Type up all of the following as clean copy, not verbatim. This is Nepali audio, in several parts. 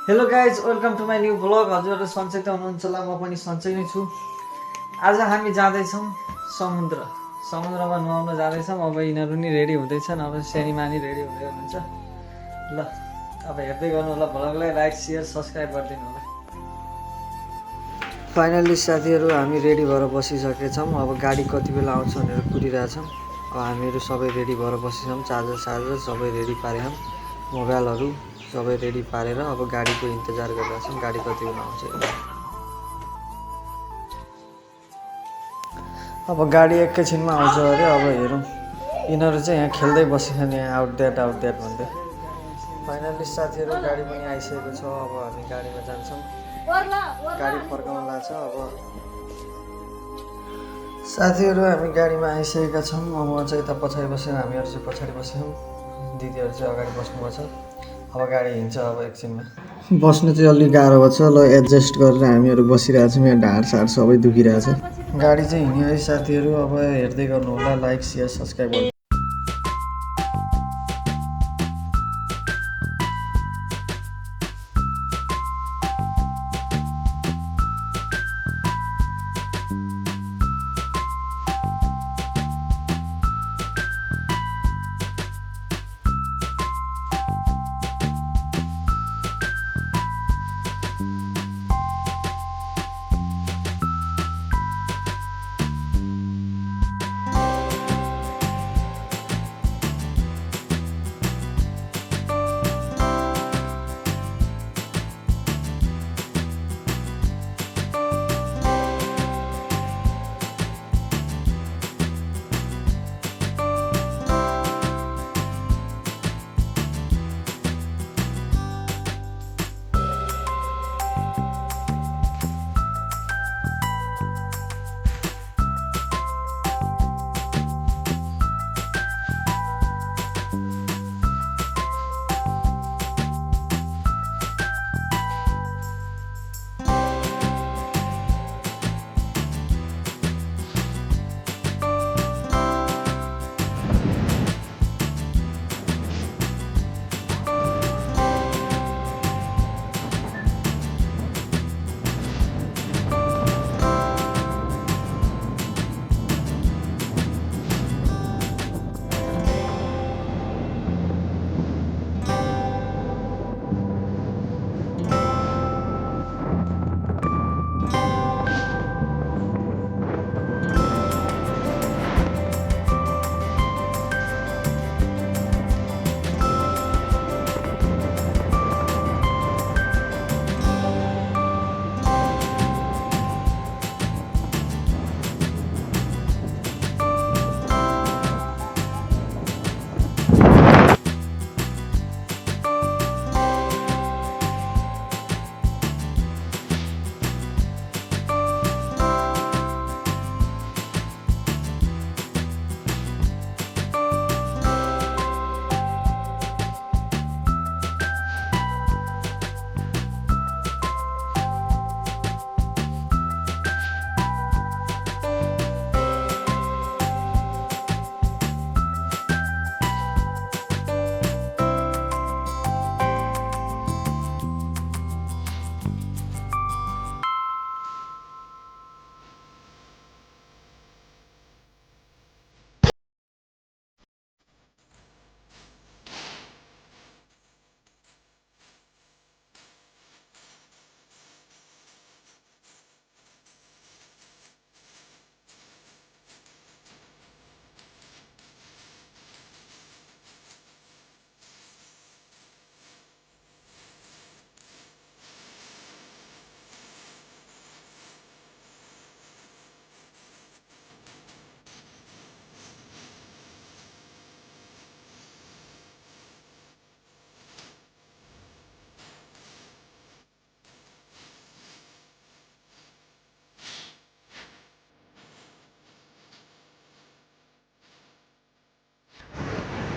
Hello guys, welcome to my new blog. हजुरहरू सन्चै त हुनुहुन्छ होला, म पनि सन्चै नै छु। आज हामी जाँदैछौँ समुद्रमा नुहाउन जाँदैछौँ। अब यिनीहरू नि रेडी हुँदैछन्, अब सेनिमा नि रेडी हुँदै हुनुहुन्छ। ल अब हेर्दै गर्नु होला ब्लगलाई, लाइक सेयर सब्सक्राइब गरिदिनु होला। फाइनल्ली साथीहरू हामी रेडी भएर बसिसकेछौँ। अब गाडी कति बेला आउँछ भनेर कुरिरहेछौँ। अब हामीहरू सबै रेडी भएर बसेछौँ, चार्जर सबै रेडी पारेछौँ, मोबाइलहरू सबै रेडी पारेर अब गाडीको इन्तजार गरिरहेछौँ, गाडी कति बेला आउँछ। अब गाडी एकैछिनमा आउँछ अरे। अब हेरौँ, यिनीहरू चाहिँ यहाँ खेल्दै बसेछन्, यहाँ आउट द्याट भन्दै। फाइनल्ली साथीहरू गाडी पनि आइसकेको छ। अब हामी गाडीमा जान्छौँ, गाडी फर्काउन लाग्छ। अब साथीहरू हामी गाडीमा आइसकेका छौँ। अब म चाहिँ यता पछाडि बसेर, हामीहरू चाहिँ पछाडि बस्यौँ, दिदीहरू चाहिँ अगाडि बस्नुपर्छ। अब गाडी हिँड्छ अब एकछिनमा। बस्नु चाहिँ अलिक गाह्रो भएको छ। ल एडजस्ट गरेर हामीहरू बसिरहेछौँ, यहाँ ढाडसाड सबै दुखिरहेछ। गाडी चाहिँ हिँड्यो है साथीहरू। अब हेर्दै गर्नु होला, लाइक सेयर सब्सक्राइब गर्नु।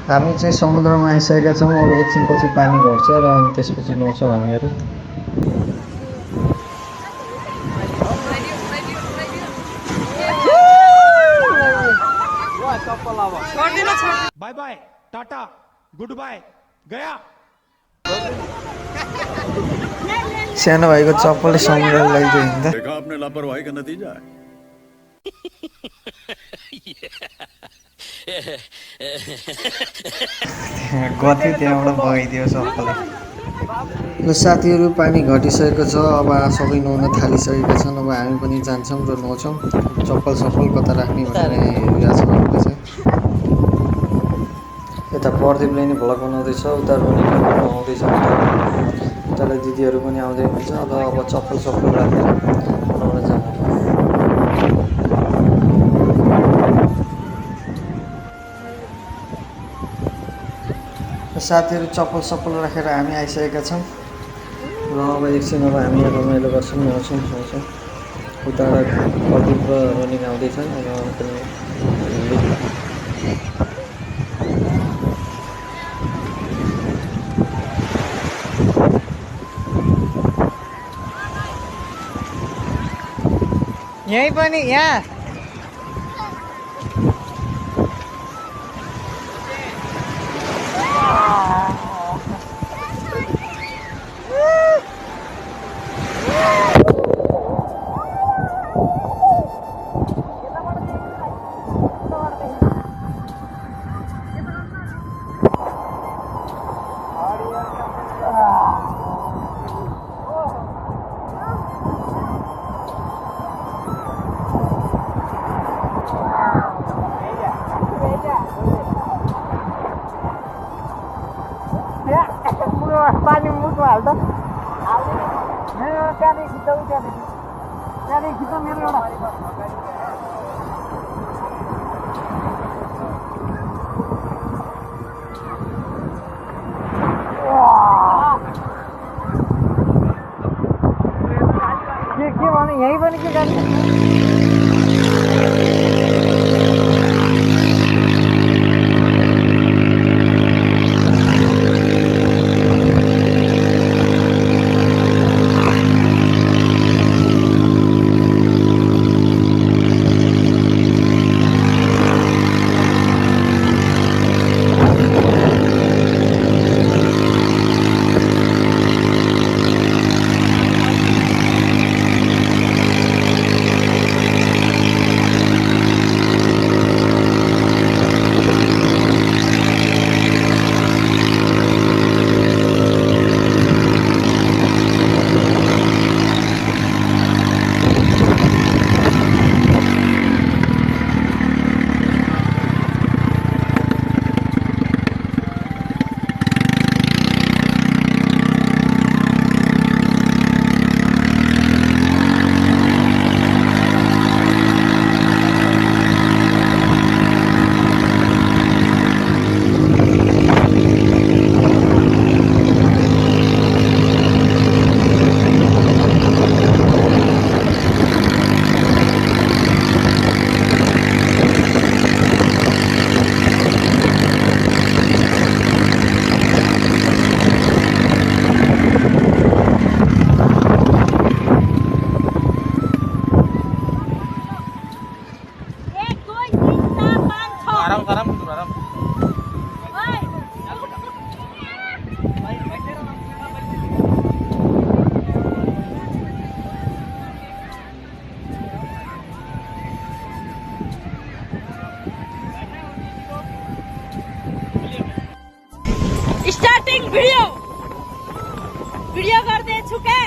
हामी चाहिँ समुद्रमा आइसकेका छौँ। अब एकछिनपछि पानी घट्छ र अनि त्यसपछि नुहाउँछौँ हामीहरू। बाय बाय टाटा गुड बाय गया। सानो भाइको चप्पलले समुद्र लैदियो हिँड्दा देखा आपने लापरवाही का नतीजा है गति त्यहाँबाट बगाइदियो सबैलाई ल साथीहरू पानी घटिसकेको छ अब सबै नुहाउन थालिसकेका छन् अब हामी पनि जान्छौँ र नुहाउँछौँ चप्पल सप्पल कता राख्ने भनेर यहाँ हेरिरहेको छ हामीले चाहिँ यता प्रदीपले नि भ्लग बनाउँदैछ उता रोनिका पनि नुहाउँदैछ उताबाट दिदीहरू पनि आउँदै हुन्छ अब चप्पल सप्पल राखेर नुहाउन जानु साथीहरू चप्पल सप्पल राखेर हामी आइसकेका छौँ र अब एकछिन अब हामी रमाइलो गर्छौँ नुहाउँछौँ सुहाउँछौँ उताबाट प्रदीप र रोनिका आउँदैछन् अब पनि यहीँ पनि यहाँ पानी मुटमा हाल्दा त्यहाँदेखि खिच्दा त्यहाँदेखि खिच्दा मेरो एउटा के भने यहीँ पनि के गर्ने स्टार्टिङ भिडियो गर्दैछु के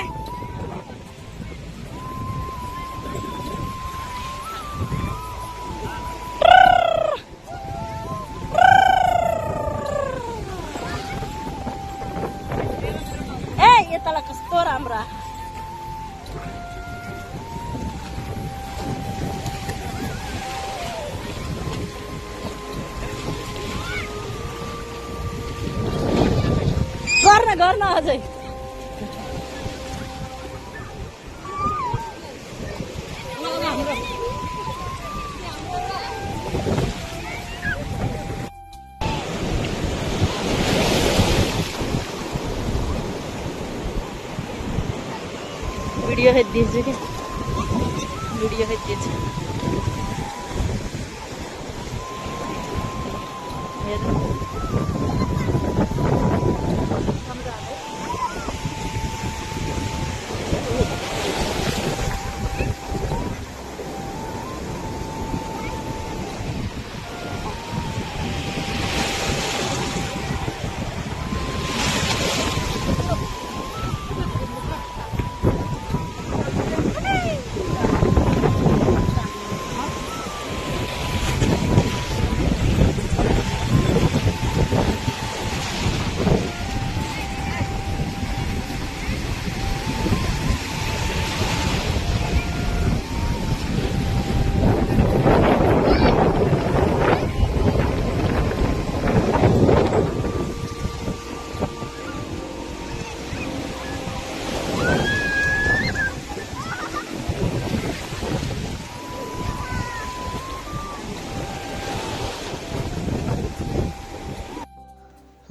ए यतालाई कस्तो राम्रो गर्न अझै भिडियो हेर्दैछु कि भिडियो हेर्दैछु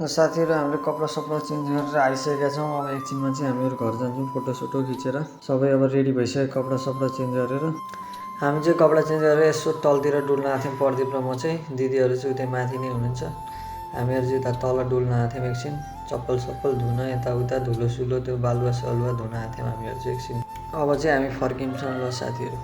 साथीहरू हामीले कपडा सपडा चेन्ज गरेर आइसकेका छौँ। अब एकछिनमा चाहिँ हामीहरू घर जान्छौँ फोटोसोटो खिचेर। सबै अब रेडी भइसक्यो कपडा सपडा चेन्ज गरेर। हामी चाहिँ कपडा चेन्ज गरेर यसो तलतिर डुल्न आएको थियौँ प्रदीप र म चाहिँ। दिदीहरू चाहिँ उतै माथि नै हुनुहुन्छ। हामीहरू चाहिँ उता तल डुल्न आएको थियौँ एकछिन। चप्पल सप्पल धुन यताउता धुलो सुलो त्यो बालुवा सलुवा धुन आएको थियौँ हामीहरू चाहिँ एकछिन। अब चाहिँ हामी फर्किन्छौँ ल साथीहरू।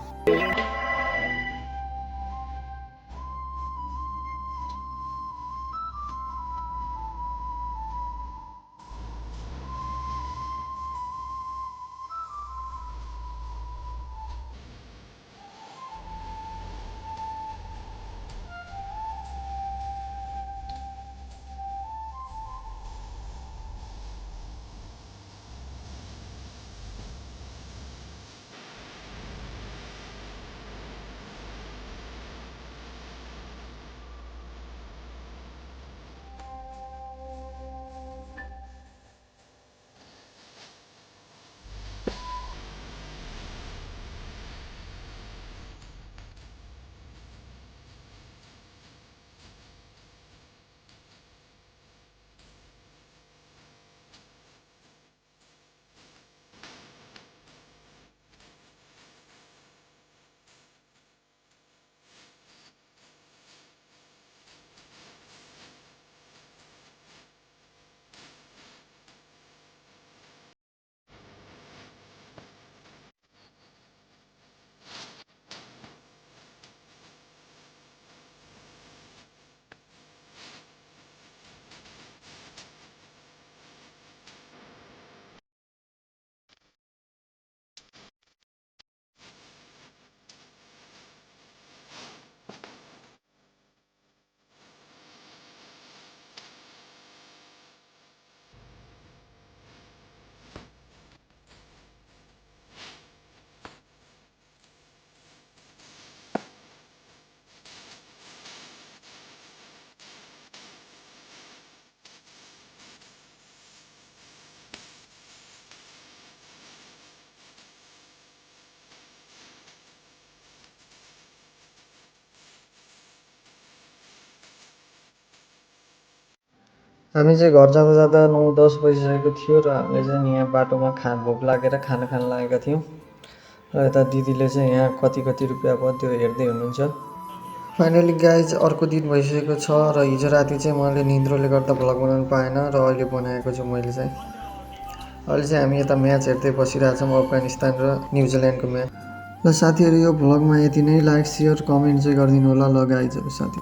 हामी चाहिँ घर जाँदा जाँदा 9-10 बजिसकेको थियो र हामीले चाहिँ यहाँ बाटोमा भोक लागेर खाना खान लागेका थियौँ। र यता दिदीले चाहिँ यहाँ कति रुपियाँ भयो त्यो हेर्दै हुनुहुन्छ। फाइनली गाइज अर्को दिन भइसकेको छ र हिजो राति चाहिँ मैले निद्रोले गर्दा भ्लग बनाउनु पाएन र अहिले बनाएको छु मैले चाहिँ। अहिले चाहिँ हामी यता म्याच हेर्दै बसिरहेछौँ अफगानिस्तान र न्युजिल्यान्डको म्याच। ल साथीहरू यो भ्लगमा यति नै। लाइक सेयर कमेन्ट चाहिँ गरिदिनु होला। ल गाइजहरू साथी।